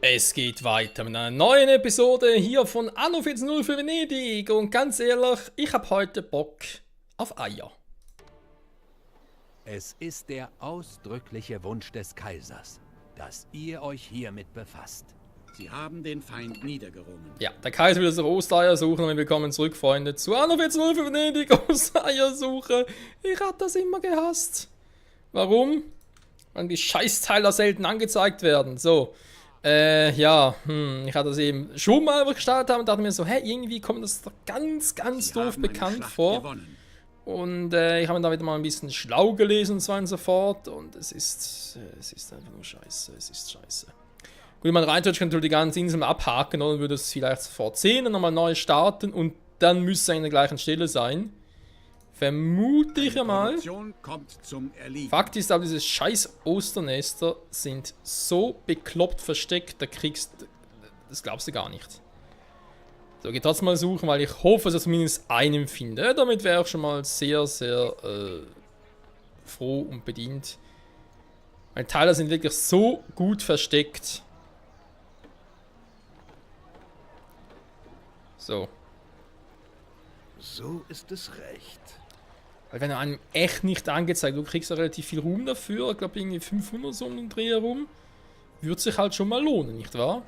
Es geht weiter mit einer neuen Episode hier von Anno 14.0 für Venedig. Und ganz ehrlich, ich habe heute Bock auf Eier. Es ist der ausdrückliche Wunsch des Kaisers, dass ihr euch hiermit befasst. Sie haben den Feind niedergerungen. Ja, der Kaiser will das Ostereier suchen und wir willkommen zurück, Freunde, zu Anno 14.0 für Venedig. Ostereiersuche. Ich hab das immer gehasst. Warum? Weil die Scheißteiler selten angezeigt werden. So. Ich hatte das eben schon mal gestartet und dachte mir so, hä, irgendwie kommt das doch ganz doof bekannt vor. Gewonnen. Und ich habe da wieder mal ein bisschen schlau gelesen und so weiter und so fort. Und es ist einfach nur scheiße. Es ist scheiße. Gut, wenn man reintut, könnte die ganze Insel mal abhaken und würde es vielleicht sofort sehen und nochmal neu starten. Und dann müsste es an der gleichen Stelle sein. Vermute ich einmal. Produktion kommt zum Erliegen. Fakt ist aber, diese scheiß Osternester sind so bekloppt versteckt, das glaubst du gar nicht. So, geht trotzdem mal suchen, weil ich hoffe, dass ich zumindest einen finde. Damit wäre ich schon mal sehr froh und bedient. Meine Teile sind wirklich so gut versteckt. So. So ist es recht. Weil wenn er einem echt nicht angezeigt, du kriegst ja relativ viel Ruhm dafür, ich glaube irgendwie 500 so um den Dreh herum, würde sich halt schon mal lohnen, nicht wahr?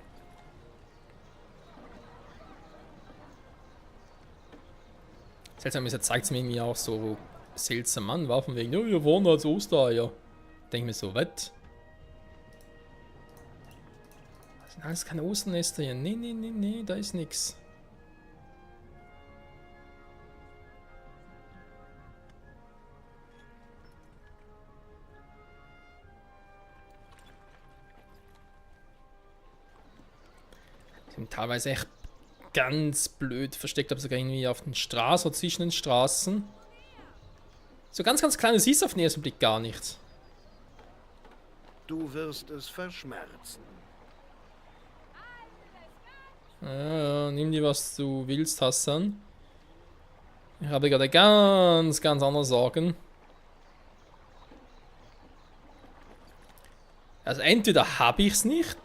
Seltsam ist, er zeigt es mir irgendwie auch so seltsam Mann, war von wegen, ja, wir wohnen als Ostereier. Denke mir so, was? Das sind alles keine Osternester hier. Nee, da ist nix. Sind teilweise echt ganz blöd versteckt, aber sogar irgendwie auf den Straßen oder zwischen den Straßen. So ganz kleine siehst du auf den ersten Blick gar nicht. Du wirst es verschmerzen. Ja, nimm dir was du willst, Hassan. Ich habe gerade ganz andere Sorgen. Also entweder habe ich es nicht,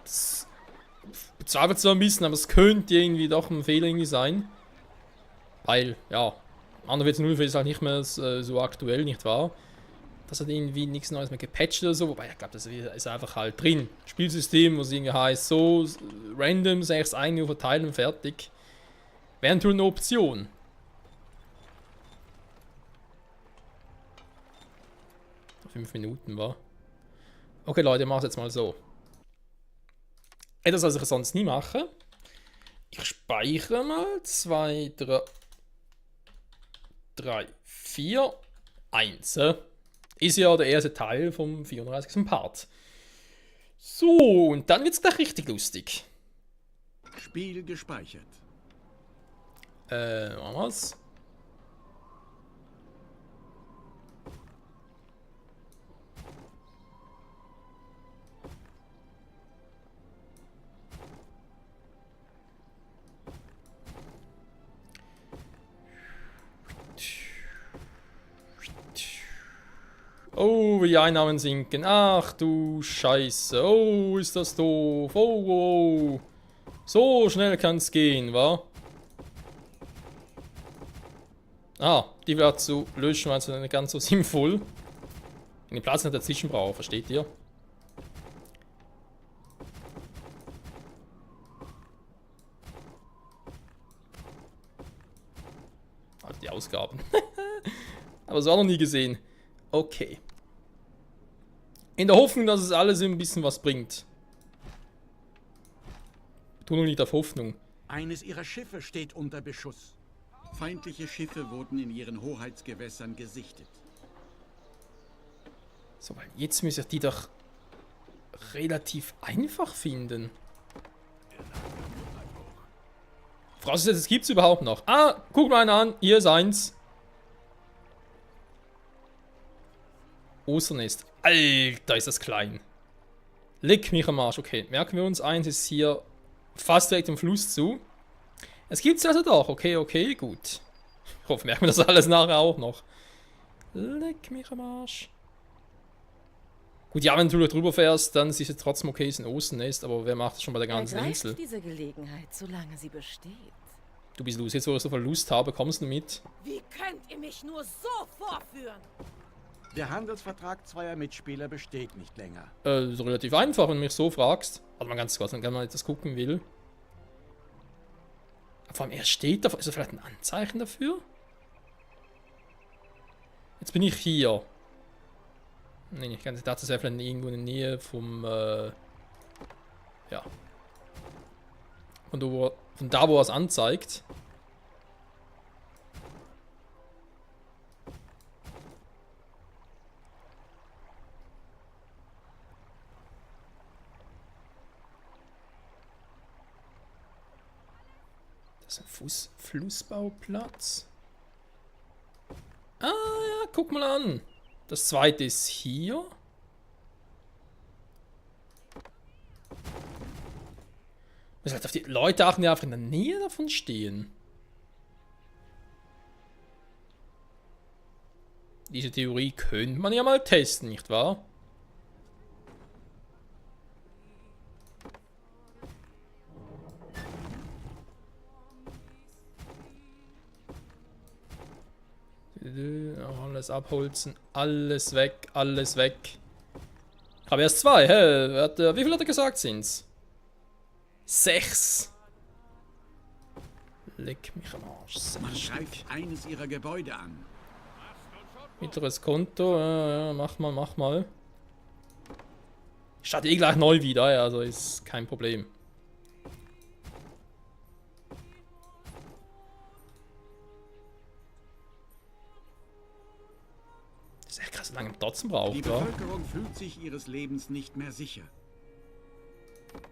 bezweifelt zwar ein bisschen, aber es könnte irgendwie doch ein Fehler irgendwie sein. Weil, ja, Anno 14.0 ist halt nicht mehr so aktuell, nicht wahr? Das hat irgendwie nichts Neues mehr gepatcht oder so, wobei ich glaube, das ist einfach halt drin. Spielsystem, wo es irgendwie heißt, so random, 6 ein verteilen, fertig. Wäre natürlich eine Option. Noch 5 Minuten, war. Okay, Leute, ich mache es jetzt mal so. Etwas, was ich sonst nie mache. Ich speichere mal. 2, 3, 4, 1. Ist ja der erste Teil vom 34. Part. So, und dann wird es gleich richtig lustig. Spiel gespeichert. Machen wir's. Oh, wie die Einnahmen sinken. Ach du Scheiße. Oh, ist das doof. Oh. So schnell kann's gehen, wa? Ah, die wird zu löschen, war also nicht ganz so sinnvoll. Den Platz nicht dazwischen brauchen, versteht ihr? Also die Ausgaben. Aber so auch noch nie gesehen. Okay. In der Hoffnung, dass es alles ein bisschen was bringt. Betonung liegt auf Hoffnung. Eines ihrer Schiffe steht unter Beschuss. Feindliche Schiffe wurden in ihren Hoheitsgewässern gesichtet. So, weil jetzt müsste ich die doch relativ einfach finden. Vorausgesetzt, es gibt es überhaupt noch. Ah, guck mal einer an. Hier ist eins. Osternest. Alter, ist das klein. Leck mich am Arsch. Okay, merken wir uns, eins ist hier fast direkt dem Fluss zu. Es gibt's also doch. Okay, gut. Ich hoffe, merken wir das alles nachher auch noch. Leck mich am Arsch. Gut, ja, wenn du drüber fährst, dann ist es trotzdem okay, dass es ein Ostennest, aber wer macht das schon bei der ganzen Ergreift Insel? diese Gelegenheit, solange sie besteht. Du bist los, jetzt wo ich so viel Lust habe, kommst du mit? Wie könnt ihr mich nur so vorführen? Der Handelsvertrag zweier Mitspieler besteht nicht länger. Das ist relativ einfach, wenn du mich so fragst. Warte mal ganz kurz, wenn man etwas gucken will. Vor allem, er steht da, ist da vielleicht ein Anzeichen dafür? Jetzt bin ich hier. Nee, ich dachte, das wäre vielleicht irgendwo in der Nähe vom, ja. Von da, wo er es anzeigt. Das ist ein Flussbauplatz. Ah ja, guck mal an. Das zweite ist hier. Das heißt, auf die Leute achten, die einfach in der Nähe davon stehen. Diese Theorie könnte man ja mal testen, nicht wahr? Alles abholzen, alles weg, alles weg. Ich habe erst 2, hä? Wie viel hat er gesagt sind's? 6. Leck mich am Arsch. 6 Man Stück. greift eines ihrer Gebäude an. Mittleres Konto, ja, mach mal, mach mal. Ich starte eh gleich neu wieder, ja, also ist kein Problem. Das ist echt krass, wie lange man trotzdem Die braucht, wa? Bevölkerung fühlt sich ihres Lebens nicht mehr sicher.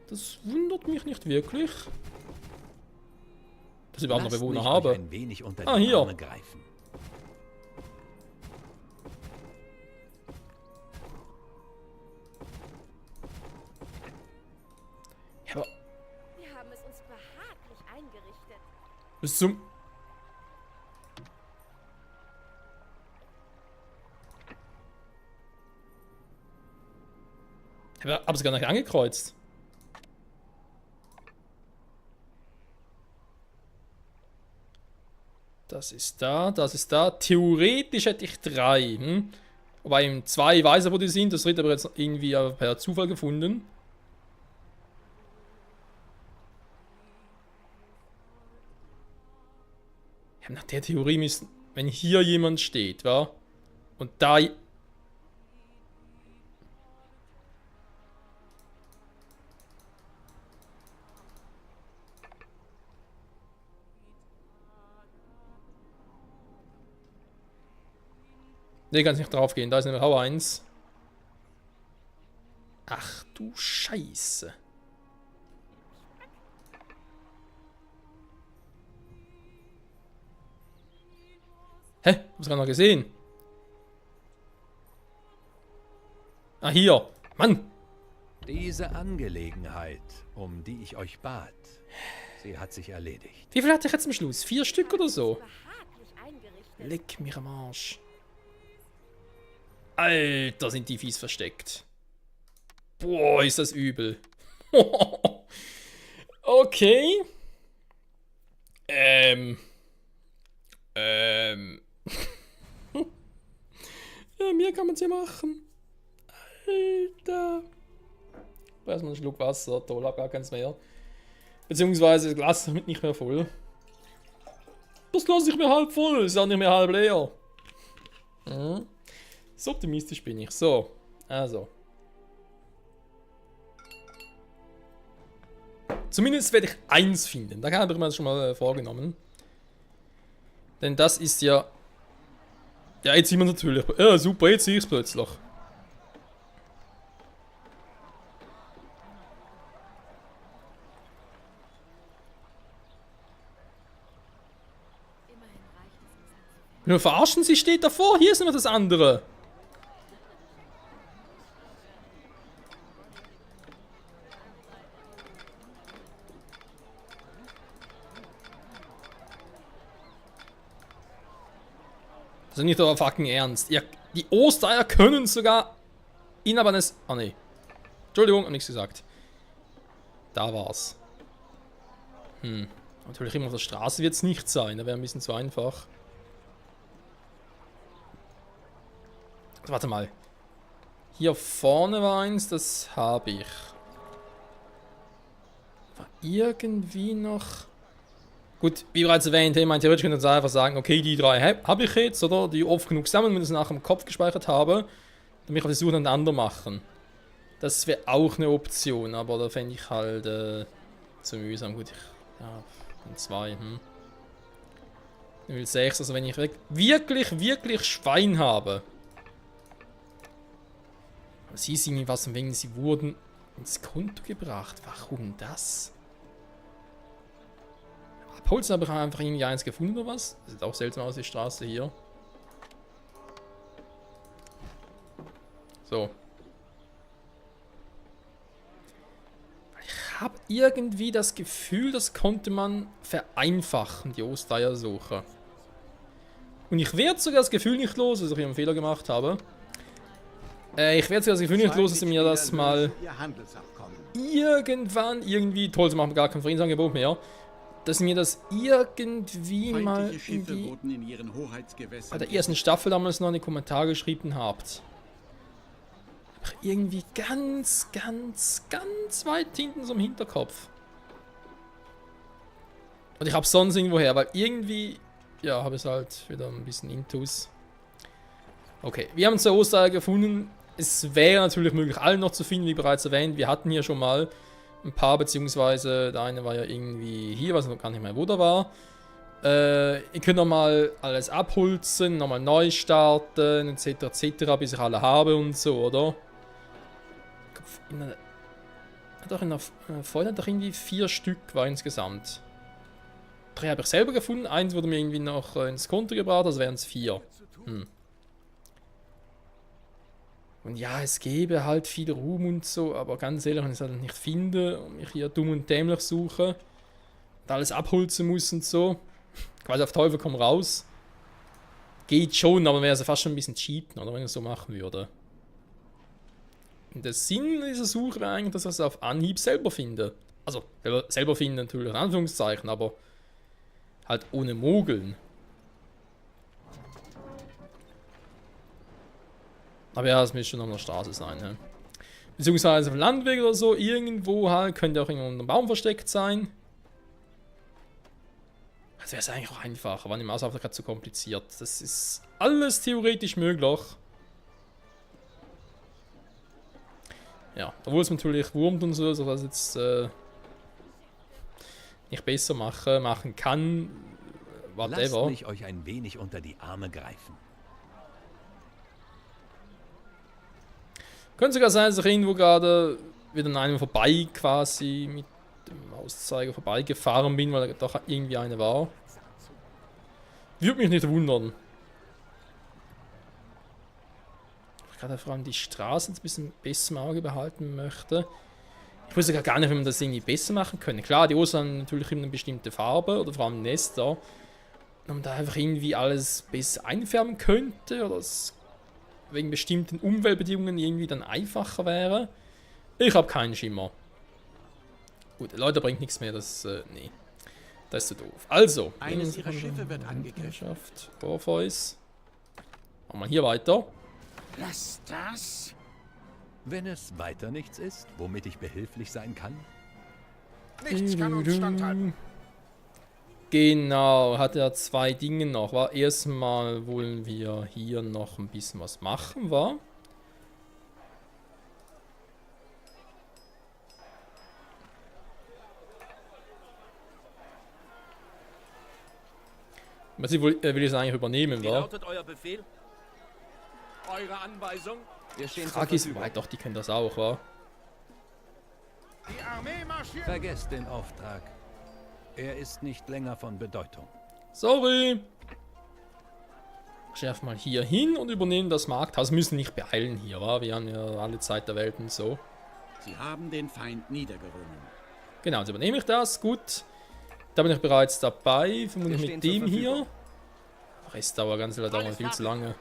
Das wundert mich nicht wirklich. Dass ich überhaupt noch Lasst Bewohner mich habe. euch ein wenig unter Ah, die hier. Arme greifen. Ja, aber Wir haben es uns behaglich eingerichtet. bis zum... Ich habe es gar nicht angekreuzt. Das ist da, das ist da. Theoretisch hätte ich 3. Wobei im 2 weiß er, wo die sind. Das dritte aber jetzt irgendwie per Zufall gefunden. Ja, nach der Theorie müssen, wenn hier jemand steht, wa? Und da... Ne, kann ich nicht drauf gehen. Da ist eine Hau 1. Ach du Scheiße. Hä? Hab's gerade noch gesehen. Ah, hier. Mann. Diese Angelegenheit, um die ich euch bat, sie hat sich erledigt. Wie viel hatte ich jetzt am Schluss? 4 Stück oder so? Behaglich eingerichtet. Leck mich am Arsch. Alter, sind die fies versteckt. Boah, ist das übel. Okay. Ja, mehr kann man ja machen. Alter. Erstmal einen Schluck Wasser. Toll, hab gar keins mehr. Beziehungsweise das Glas ist damit nicht mehr voll. Das Glas ist nicht mehr halb voll, ist auch nicht mehr halb leer. Mhm. So optimistisch bin ich. So, also. Zumindest werde ich 1 finden. Da habe ich mir das schon mal vorgenommen. Denn das ist ja... Ja, jetzt sieht man natürlich... Ja, super, jetzt sehe ich es plötzlich. Nur verarschen, sie steht davor. Hier ist immer das andere. Das ist nicht euer fucking Ernst. Die Ostereier können sogar innerhalb eines... Ah, ne. Entschuldigung, hab nichts gesagt. Da war's. Natürlich immer auf der Straße wird es nicht sein, da wäre ein bisschen zu einfach. Also, warte mal. Hier vorne war eins, das habe ich. War irgendwie noch... Gut, wie bereits erwähnt, ich meine, theoretisch könnte man einfach sagen, okay, die 3 habe ich jetzt, oder? Die oft genug sammeln, wenn ich es nachher im Kopf gespeichert habe, dann mich auf die Suche nach einem anderen machen. Das wäre auch eine Option, aber da fände ich halt zu mühsam. Gut, ja, 2, Ich will 6, also wenn ich wirklich Schwein habe. Sie ist irgendwie was, wegen sie wurden ins Konto gebracht. Warum das? Abholzen habe ich einfach irgendwie eins gefunden oder was? Das sieht auch seltsam aus, die Straße hier. So. Ich habe irgendwie das Gefühl, das konnte man vereinfachen, die Osteiersuche. Und ich werde sogar das Gefühl nicht los, dass ich hier einen Fehler gemacht habe. Ich werde sogar das Gefühl nicht los, dass mir das mal irgendwann irgendwie... Toll, sie machen gar kein Friedensangebot mehr. Dass mir das irgendwie mal bei der ersten Staffel damals noch in die Kommentare geschrieben habt. Irgendwie ganz weit hinten so im Hinterkopf. Und ich hab's sonst irgendwo her, weil irgendwie... Ja, habe ich halt wieder ein bisschen Intus. Okay, wir haben 2 Ostereier gefunden. Es wäre natürlich möglich, alle noch zu finden, wie bereits erwähnt. Wir hatten hier schon mal ein paar, beziehungsweise der eine war ja irgendwie hier, was noch gar nicht mehr wo da war. Ihr könnt nochmal alles abholzen, nochmal neu starten, etc., bis ich alle habe und so, oder? In der Folge hat doch irgendwie 4 Stück war insgesamt. 3 habe ich selber gefunden, 1 wurde mir irgendwie noch ins Konto gebracht, also wären es 4. Und ja, es gäbe halt viel Ruhm und so, aber ganz ehrlich, wenn ich es halt nicht finde und mich hier dumm und dämlich suche und alles abholzen muss und so, quasi auf Teufel komm raus, geht schon, aber wäre es fast schon ein bisschen cheaten, oder, wenn ich es so machen würde. Und der Sinn dieser Suche wäre eigentlich, dass ich es auf Anhieb selber finde. Also, selber finden natürlich in Anführungszeichen, aber halt ohne Mogeln. Aber ja, es müsste schon auf der Straße sein, ne? Beziehungsweise auf dem Landweg oder so, irgendwo halt, könnte auch irgendwo unter einem Baum versteckt sein. Das wäre es eigentlich auch einfacher, war im Ausauftrag gerade zu kompliziert. Das ist alles theoretisch möglich. Ja, obwohl es natürlich wurmt und so, also was jetzt nicht besser machen kann, whatever. Lasst mich euch ein wenig unter die Arme greifen. Könnte sogar sein, dass ich irgendwo gerade wieder an einem vorbei quasi mit dem Auszeiger vorbeigefahren bin, weil da doch irgendwie eine war. Würde mich nicht wundern. Ich gerade vor allem die Straße ein bisschen besser im Auge behalten möchte. Ich wusste gar nicht, wie man das irgendwie besser machen könnte. Klar, die Ostern haben natürlich immer eine bestimmte Farbe oder vor allem Nester. Und man da einfach irgendwie alles besser einfärben könnte oder es wegen bestimmten Umweltbedingungen irgendwie dann einfacher wäre. Ich habe keinen Schimmer. Gut, Leute, bringt nichts mehr, das, nee. Das ist so doof. Also. Eines ihrer Schiffe wird angegriffen. Orpheus. Machen wir hier weiter. Was das? Wenn es weiter nichts ist, womit ich behilflich sein kann? Nichts kann uns standhalten. Genau, hat er 2 Dinge noch. War erstmal wollen wir hier noch ein bisschen was machen, war? Was will ich es eigentlich übernehmen, Wie war? lautet euer Befehl? Eure Anweisung? Wir stehen zur Frage ist, Verfügung. doch, die können das auch, wa? Die Armee marschiert. Vergesst den Auftrag. Er ist nicht länger von Bedeutung. Sorry! Schärf mal hier hin und übernehmen das Markthaus. Wir müssen nicht beeilen hier, wa? Wir haben ja alle Zeit der Welt und so. Sie haben den Feind niedergerungen. Genau, jetzt übernehme ich das, gut. Da bin ich bereits dabei, vermutlich mit dem hier. Restdauer, ganz dauert viel zu lange.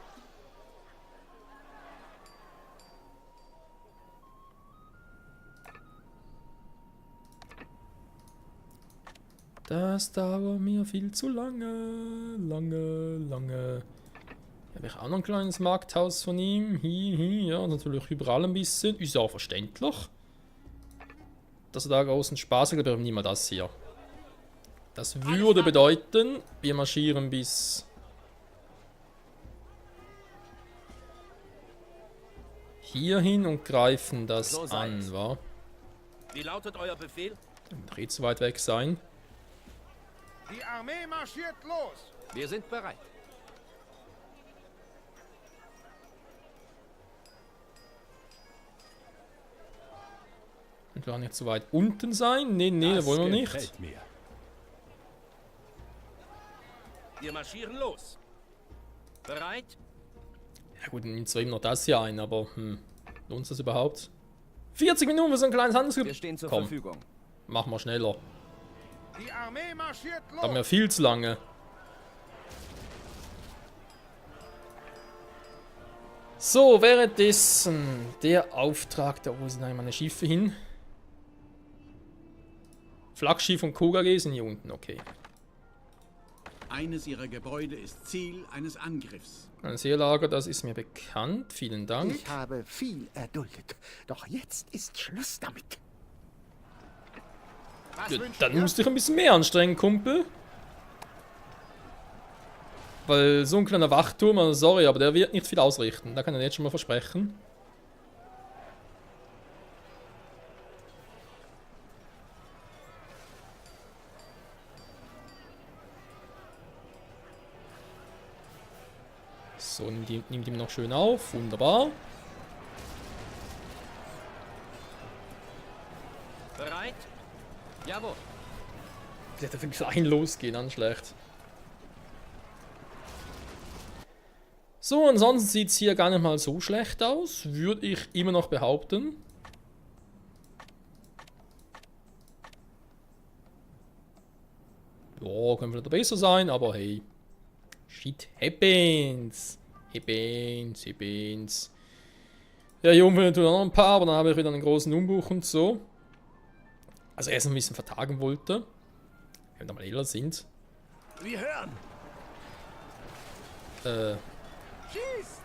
Das dauert mir viel zu lange. Lange. Habe ich auch noch ein kleines Markthaus von ihm. Hier, ja, natürlich überall ein bisschen. Ist ja auch verständlich. Dass er da großen Spaß hat, aber nehmen wir das hier. Das würde bedeuten, wir marschieren bis hierhin und greifen das So an, sei's. wa? Wie lautet euer Befehl? Wird eh zu weit weg sein. Die Armee marschiert los! Wir sind bereit. Und wir nicht zu weit unten sein. Nee, das Das wollen wir nicht. gefällt mir. Wir marschieren los. Bereit? Ja gut, dann nimmt zwar eben noch das hier ein, aber lohnt es das überhaupt? 40 Minuten für so ein kleines Wir Handelsgebiet. stehen zur Komm, Verfügung. machen wir schneller. Die Armee marschiert Da haben wir los! viel zu lange. So, währenddessen der Auftrag, da wo sind eigentlich meine Schiffe hin? Flaggschiff und KUGAG sind hier unten, okay. Eines ihrer Gebäude ist Ziel eines Angriffs. Ein Seelager, das ist mir bekannt, vielen Dank. Ich habe viel erduldet, doch jetzt ist Schluss damit. Was Ja, wünscht dann ihr? musst du dich ein bisschen mehr anstrengen, Kumpel. Weil so ein kleiner Wachturm, also sorry, aber der wird nicht viel ausrichten. Da kann ich jetzt schon mal versprechen. So, nimmt ihm noch schön auf. Wunderbar. Bereit? Jawohl. Der hätte wirklich ein losgehen, dann schlecht. So, ansonsten sieht es hier gar nicht mal so schlecht aus, würde ich immer noch behaupten. Ja, könnte vielleicht besser sein, aber hey. Shit happens. Happens. Ja, hier oben natürlich noch ein paar, aber dann habe ich wieder einen großen Umbruch und so. Also erst ein bisschen vertagen wollte. Wenn wir mal ehrlich sind. Wir hören. Schieß!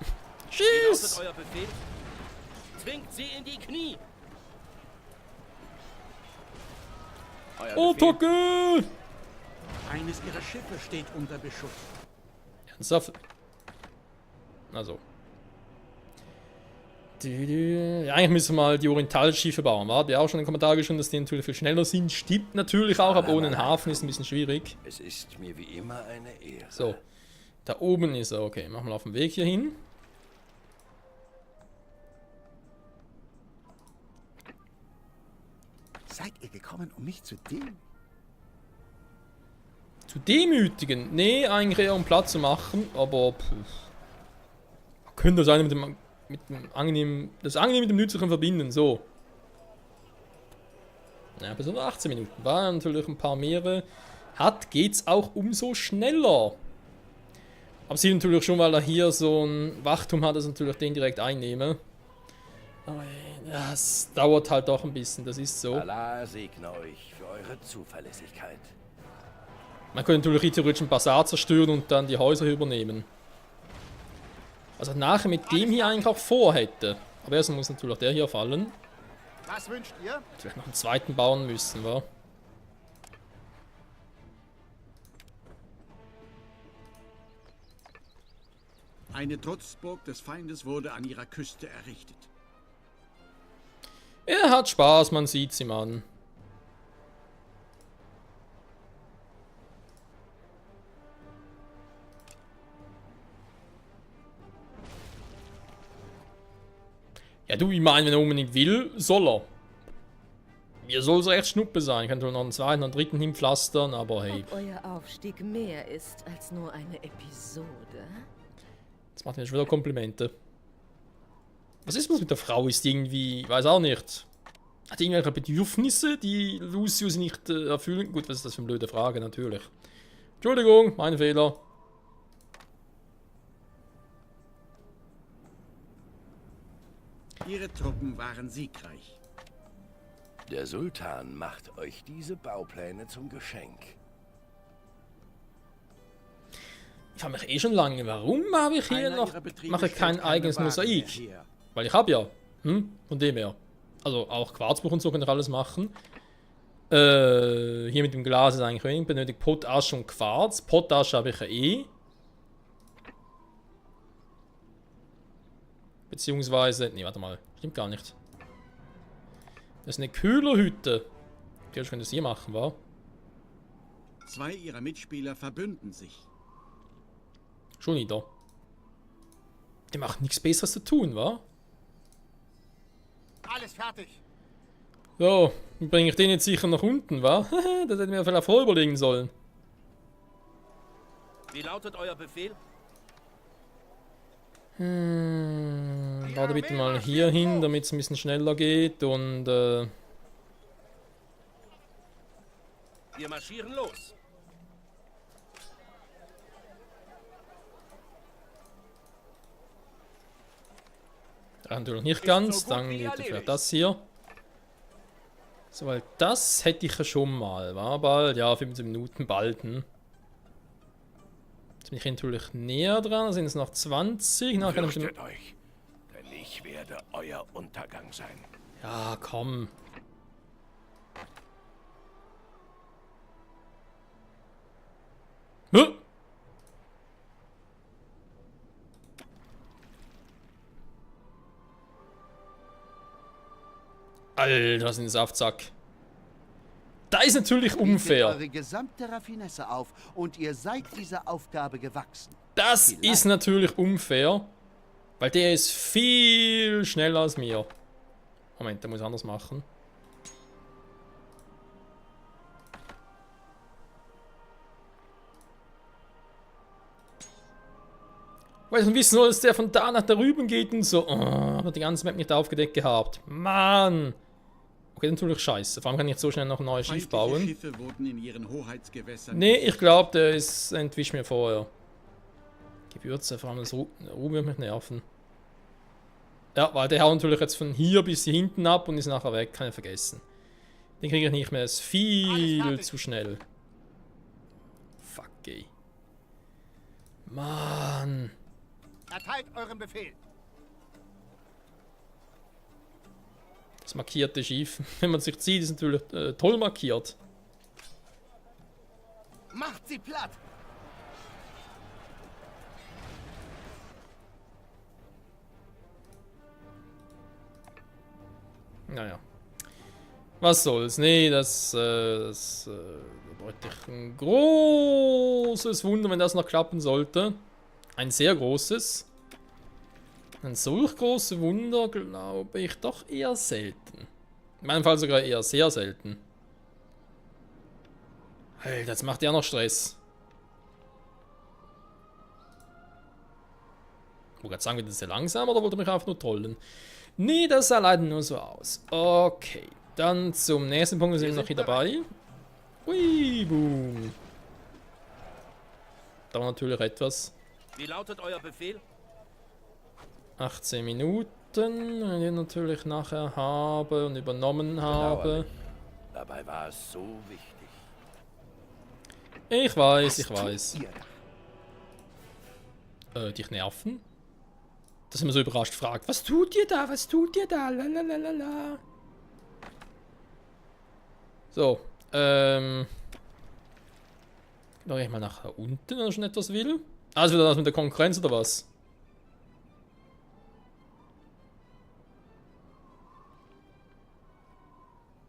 Wie lautet Tschüss! euer Befehl? Zwingt sie in die Knie. Euer Oh, Befehl? Tocke! Eines ihrer Schiffe steht unter Beschuss. Ernsthaft? Also. Ja, eigentlich müssen wir mal die Orientalschiffe bauen, wa? Die auch schon in den Kommentaren geschrieben, dass die natürlich viel schneller sind. Stimmt natürlich auch, aber ohne einen Hafen ist ein bisschen schwierig. Es ist mir wie immer eine Ehre. So. Da oben ist er, okay. Machen wir auf dem Weg hier hin. Seid ihr gekommen, um mich zu dienen? Zu demütigen? Nee, eigentlich eher um Platz zu machen, aber könnte das eine mit dem angenehmen, das angenehm mit dem Nützlichen verbinden, so. Ja, bis 18 Minuten. War natürlich ein paar mehrere. Hat, geht's auch umso schneller. Aber sieht natürlich schon, weil er hier so ein Wachturm hat, dass ich natürlich den direkt einnehme. Aber das dauert halt doch ein bisschen, das ist so. Allah segne euch für eure Zuverlässigkeit. Man könnte natürlich theoretisch ein Basar zerstören und dann die Häuser übernehmen. Also nachher mit dem hier eigentlich auch vorhätte. Aber erst muss natürlich der hier fallen. Was wünscht ihr? Vielleicht noch einen zweiten bauen müssen, wa? Eine Trutzburg des Feindes wurde an ihrer Küste errichtet. Er hat Spaß, man sieht's ihm an. Ja du, ich meine, wenn er unbedingt will, soll er. Mir soll es echt Schnuppe sein. Ich kann noch einen zweiten und dritten hinpflastern, aber hey. Ob euer Aufstieg mehr ist als nur eine Episode? Jetzt macht er mir schon wieder Komplimente. Was ist das mit der Frau? Ist die irgendwie, ich weiß auch nicht. Hat die irgendwelche Bedürfnisse, die Lucius nicht erfüllen? Gut, was ist das für eine blöde Frage, natürlich. Entschuldigung, mein Fehler. Ihre Truppen waren siegreich. Der Sultan macht euch diese Baupläne zum Geschenk. Ich frage mich eh schon lange, warum habe ich hier Einer noch... ihrer Betriebe Mache ich kein stellt keine eigenes Wagen Mosaik? mehr her. Weil ich habe ja. Von dem her. Also auch Quarzbruch und so kann ich alles machen. Hier mit dem Glas ist eigentlich wenig. Benötigt Potasche und Quarz. Potasche habe ich ja eh. Beziehungsweise... Nee, warte mal. Stimmt gar nicht. Das ist eine Kühlerhütte. Okay, ich könnte das hier machen, wa? 2 ihrer Mitspieler verbünden sich. Schon wieder. Der macht nichts Besseres zu tun, wa? Alles fertig. So, dann bringe ich den jetzt sicher nach unten, wa? Das hätten wir vielleicht vorher überlegen sollen. Wie lautet euer Befehl? Warte bitte mal hier hin, damit es ein bisschen schneller geht und Wir marschieren los. natürlich nicht Ist ganz, so gut dann wie geht erledigt. vielleicht das hier. So, weil das hätte ich ja schon mal, war bald, ja, 15 Minuten bald, Jetzt bin ich natürlich näher dran, da sind es noch 20, nachher kann ich... Fürchtet euch, denn ich werde euer Untergang sein. Ja, komm. Hä? Alter, was ist ein Saftsack. Da ist natürlich Bietet unfair. eure gesamte Raffinesse auf und ihr seid dieser Aufgabe gewachsen. Das Vielleicht. ist natürlich unfair. Weil der ist viel schneller als mir. Moment, der muss ich anders machen. Weil ich wissen soll, dass der von da nach da rüben geht und so. Oh, aber die ganze Map nicht aufgedeckt gehabt. Mann! Okay, natürlich scheiße. Vor allem kann ich jetzt so schnell noch ein neues Schiff Feindliche bauen. Schiffe wurden in ihren Hoheitsgewässern Nee, gesichtet. ich glaube, der ist entwischt mir vorher. Gewürze, vor allem das Ruhe wird mich nerven. Ja, weil der haut natürlich jetzt von hier bis hier hinten ab und ist nachher weg, kann ich vergessen. Den kriege ich nicht mehr, ist viel zu schnell. Fuck, ey. Mann. Erteilt euren Befehl. Das markierte Schiff, wenn man sich zieht, ist natürlich toll markiert. Macht sie platt. Naja. Was soll's? Nee, das bedeutet ein großes Wunder, wenn das noch klappen sollte. Ein sehr großes. Ein solch großes Wunder glaube ich doch eher selten. In meinem Fall sogar eher sehr selten. Hey, das macht ja noch Stress. Ich wollte gerade sagen, wird das sehr langsam oder wollte mich einfach nur trollen? Nee, das sah leider nur so aus. Okay, dann zum nächsten Punkt, da sind wir noch hier dabei. Hui, boom. Da war natürlich etwas. Wie lautet euer Befehl? 18 Minuten, wenn ich natürlich nachher habe und übernommen habe. Dabei war es so wichtig. Ich weiß, ich Was tut weiß. ihr da? Dich nerven? Dass man so überrascht fragt, was tut ihr da, was tut ihr da, lalalala. So, Gehe ich mal nach unten, wenn er schon etwas will. Also wieder das mit der Konkurrenz oder was?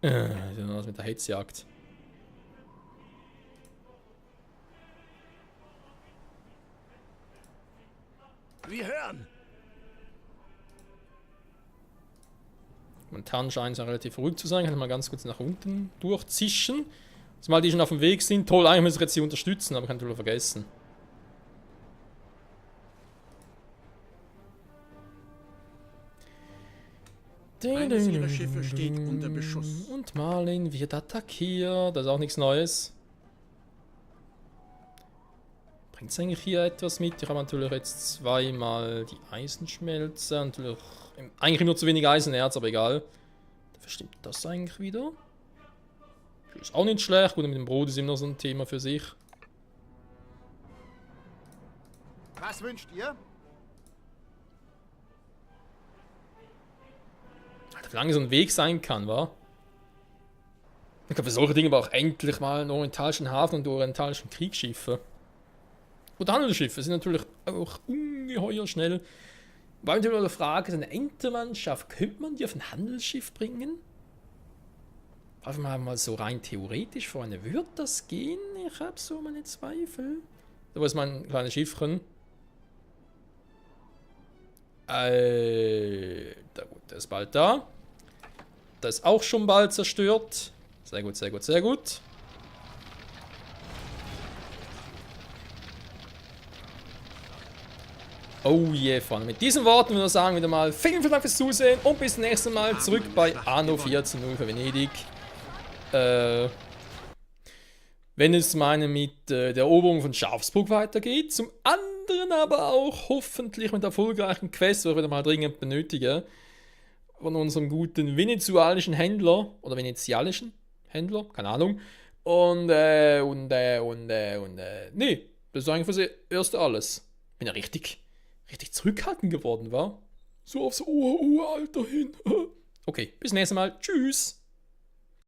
Das mit der Hetzjagd. Wir hören! Momentan scheint es ja relativ ruhig zu sein. Kann ich mal ganz kurz nach unten durchzischen. Zumal die schon auf dem Weg sind. Toll, eigentlich muss ich jetzt sie unterstützen, aber ich kann natürlich vergessen. Eines ihrer Schiffe steht unter Beschuss. Und Marlin wird attackiert. Das ist auch nichts Neues. Bringt es eigentlich hier etwas mit? Ich habe natürlich jetzt zweimal die Eisenschmelze. Natürlich eigentlich nur zu wenig Eisenerz, aber egal. Verstimmt das eigentlich wieder? Ist auch nicht schlecht. Gut, mit dem Brot ist immer noch so ein Thema für sich. Was wünscht ihr? Alter, wie lange so ein Weg sein kann, wa? Ich glaube, für solche Dinge aber auch endlich mal einen orientalischen Hafen und orientalischen Kriegsschiffe. Und Handelsschiffe sind natürlich auch ungeheuer schnell. Weil ich mir frage, eine Entermannschaft, könnte man die auf ein Handelsschiff bringen? Einfach mal so rein theoretisch, Freunde, würde das gehen? Ich habe so meine Zweifel. Da ist mein kleines Schiffchen. Gut, der ist bald da. Das ist auch schon bald zerstört. Sehr gut, sehr gut, sehr gut. Oh yeah, Freunde. Mit diesen Worten würde ich sagen wieder mal vielen Dank fürs Zusehen und bis zum nächsten Mal zurück bei Anno 14.0 für Venedig. Wenn es meine mit der Eroberung von Schafsburg weitergeht, zum anderen aber auch hoffentlich mit erfolgreichen Quests, die ich wieder mal dringend benötige, von unserem guten venezuelischen Händler oder venezialischen Händler, keine Ahnung. Nee, das ist eigentlich fürs Erste alles. Bin ja richtig zurückhaltend geworden, war. So aufs Uralter hin. Okay, bis nächstes Mal. Tschüss.